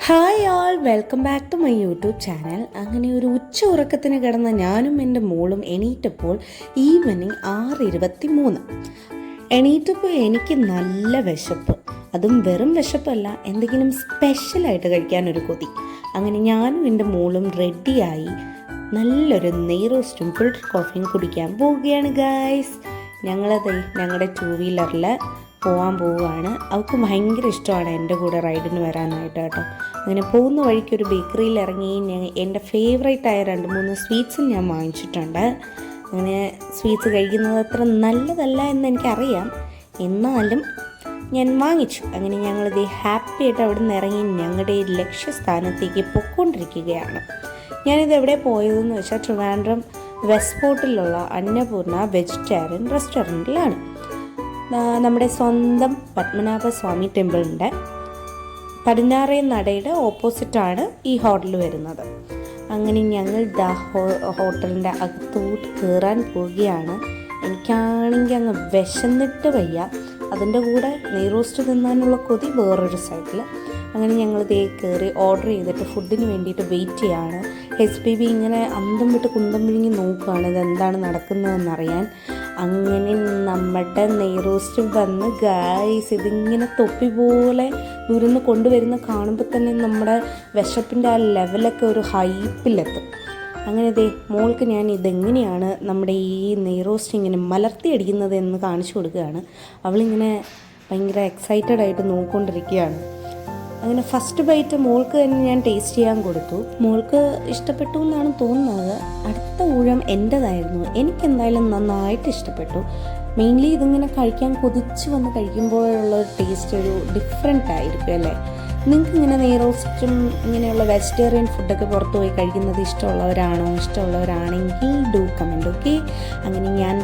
Hi all, welcome back to my YouTube channel. അങ്ങനെ ഒരു ഉച്ച ഉറക്കത്തിന് കിടന്ന ഞാനും എൻ്റെ മോളും എണീറ്റപ്പോൾ ഈവനിങ് 6:23. എണീറ്റപ്പോൾ എനിക്ക് നല്ല വിശപ്പ്. അതും വെറും വിശപ്പല്ല, എന്തെങ്കിലും സ്പെഷ്യലായിട്ട് കഴിക്കാനൊരു കൊതി. അങ്ങനെ ഞാനും എൻ്റെ മോളും റെഡിയായി നല്ലൊരു നെയ് റോസ്റ്റും ഫിൽറ്റർ കോഫിയും കുടിക്കാൻ പോവുകയാണ് ഗായ്സ്. ഞങ്ങളുടെ 2 വീലറിൽ പോകാൻ പോവുകയാണ്. അവൾക്ക് ഭയങ്കര ഇഷ്ടമാണ് എൻ്റെ കൂടെ റൈഡിന് വരാനായിട്ട് കേട്ടോ. അങ്ങനെ പോകുന്ന വഴിക്ക് ഒരു ബേക്കറിയിൽ ഇറങ്ങി എൻ്റെ ഫേവറേറ്റായ 2-3 സ്വീറ്റ്സും ഞാൻ വാങ്ങിച്ചിട്ടുണ്ട്. അങ്ങനെ സ്വീറ്റ്സ് കഴിക്കുന്നത് അത്ര നല്ലതല്ല എന്ന് എനിക്കറിയാം, എന്നാലും ഞാൻ വാങ്ങിച്ചു. അങ്ങനെ ഞങ്ങളിത് ഹാപ്പി ആയിട്ട് അവിടെ നിന്ന് ഇറങ്ങി ഞങ്ങളുടെ ലക്ഷ്യസ്ഥാനത്തേക്ക് പൊയ്ക്കൊണ്ടിരിക്കുകയാണ്. ഞാനിത് എവിടെ പോയതെന്ന് വെച്ചാൽ ട്രിവാൻഡ്രം വെസ്റ്റ് ഫോർട്ടിലുള്ള അന്നപൂർണ വെജിറ്റേറിയൻ റെസ്റ്റോറൻറ്റിലാണ്. നമ്മുടെ സ്വന്തം പത്മനാഭസ്വാമി ടെമ്പിളിൻ്റെ 16 നടയുടെ ഓപ്പോസിറ്റാണ് ഈ ഹോട്ടൽ വരുന്നത്. അങ്ങനെ ഞങ്ങൾ ഹോട്ടലിൻ്റെ അകത്തോട്ട് കയറാൻ പോവുകയാണ്. എനിക്കാണെങ്കിൽ അങ്ങ് വിശന്നിട്ട് വയ്യ, അതിൻ്റെ കൂടെ നെയ് റോസ്റ്റ് തിന്നാനുള്ള കൊതി വേറൊരു സൈഡിൽ. അങ്ങനെ ഞങ്ങൾ കയറി ഓർഡർ ചെയ്തിട്ട് ഫുഡിന് വേണ്ടിയിട്ട് വെയിറ്റ് ചെയ്യാണ്. HPB ഇങ്ങനെ അന്തം വിട്ട് കുന്തം വിഴുങ്ങി നോക്കുകയാണ് ഇതെന്താണ് നടക്കുന്നതെന്നറിയാൻ. അങ്ങനെ നമ്മുടെ നെയ് റോസ്റ്റ് വന്ന് ഗായ്സ്, ഇതിങ്ങനെ തൊപ്പി പോലെ ദൂരം കൊണ്ടുവരുന്ന കാണുമ്പോൾ തന്നെ നമ്മുടെ വിശപ്പിൻ്റെ ആ ലെവലൊക്കെ ഒരു ഹൈപ്പിലെത്തും. അങ്ങനെ മോൾക്ക് ഞാൻ ഇതെങ്ങനെയാണ് നമ്മുടെ ഈ നെയ് റോസ്റ്റ് ഇങ്ങനെ മലർത്തിയടിക്കുന്നത് എന്ന് കാണിച്ചു കൊടുക്കുകയാണ്. അവളിങ്ങനെ ഭയങ്കര എക്സൈറ്റഡ് ആയിട്ട് നോക്കിക്കൊണ്ടിരിക്കുകയാണ്. അങ്ങനെ ഫസ്റ്റ് ബൈറ്റ് മോൾക്ക് തന്നെ ഞാൻ ടേസ്റ്റ് ചെയ്യാൻ കൊടുത്തു. മോൾക്ക് ഇഷ്ടപ്പെട്ടു എന്നാണ് തോന്നുന്നത്. അടുത്ത ഊഴം എൻ്റേതായിരുന്നു. എനിക്കെന്തായാലും നന്നായിട്ട് ഇഷ്ടപ്പെട്ടു. മെയിൻലി ഇതിങ്ങനെ കഴിക്കാൻ കൊതിച്ച് വന്ന് കഴിക്കുമ്പോഴുള്ള ടേസ്റ്റ് ഒരു ഡിഫറെൻ്റ് ആയിരിക്കും അല്ലേ. നിങ്ങൾക്ക് ഇങ്ങനെ നെയ് റോസ്റ്റും ഇങ്ങനെയുള്ള വെജിറ്റേറിയൻ ഫുഡൊക്കെ പുറത്ത് പോയി കഴിക്കുന്നത് ഇഷ്ടമുള്ളവരാണെങ്കിൽ ഡു കമൻറ്റ്, ഓക്കെ. അങ്ങനെ ഞാൻ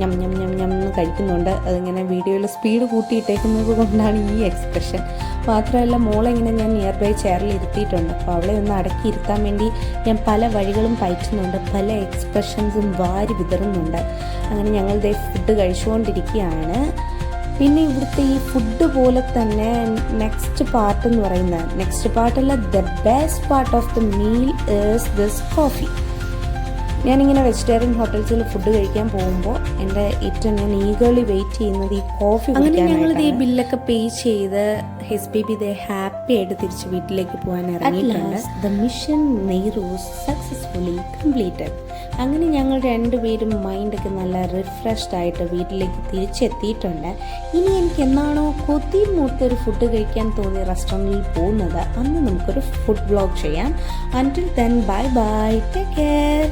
ഞം ഞം ഞം ഞം എന്ന് കഴിക്കുന്നുണ്ട്. അതിങ്ങനെ വീഡിയോയിൽ സ്പീഡ് കൂട്ടിയിട്ടേക്കുന്നത് കൊണ്ടാണ് ഈ എക്സ്പ്രഷൻ. മാത്രമല്ല മോളെങ്ങനെ ഞാൻ നിയർ ബൈ ചെയറിൽ ഇരുത്തിയിട്ടുണ്ട്. അപ്പോൾ അവളെ ഒന്ന് അടക്കി ഇരുത്താൻ വേണ്ടി ഞാൻ പല വഴികളും പയറ്റുന്നുണ്ട്, പല എക്സ്പ്രഷൻസും വാരി വിതറുന്നുണ്ട്. അങ്ങനെ ഞങ്ങൾ ഫുഡ് കഴിച്ചുകൊണ്ടിരിക്കുകയാണ്. പിന്നെ ഇവിടുത്തെ ഈ ഫുഡ് പോലെ തന്നെ നെക്സ്റ്റ് പാർട്ടല്ല, the best part of the meal is this coffee. ഞാനിങ്ങനെ വെജിറ്റേറിയൻ ഹോട്ടൽസിൽ ഫുഡ് കഴിക്കാൻ പോകുമ്പോൾ എൻ്റെ ഏറ്റവും ഞാൻ ഈഗർലി വെയിറ്റ് ചെയ്യുന്നത് ഈ കോഫി. അങ്ങനെ ഞങ്ങൾ ഈ ബില്ലൊക്കെ പേ ചെയ്ത് HPB ഹാപ്പി ആയിട്ട് തിരിച്ച് വീട്ടിലേക്ക് പോകാൻ ഇറങ്ങിയിട്ടുണ്ട്. ദ മിഷൻ നെയ് റോസ്റ്റ് സക്സസ്ഫുള്ളി കംപ്ലീറ്റഡ്. അങ്ങനെ ഞങ്ങൾ 2 പേരും മൈൻഡൊക്കെ നല്ല റിഫ്രഷ്ഡ് ആയിട്ട് വീട്ടിലേക്ക് തിരിച്ചെത്തിയിട്ടുണ്ട്. ഇനി എനിക്ക് എന്നാണോ കൊതി മൂത്തൊരു ഫുഡ് കഴിക്കാൻ തോന്നിയ റെസ്റ്റോറൻറ്റിൽ പോകുന്നത്, അന്ന് നമുക്കൊരു ഫുഡ് വ്ലോഗ് ചെയ്യാം. അൻറ്റിൽ then bye bye, take care.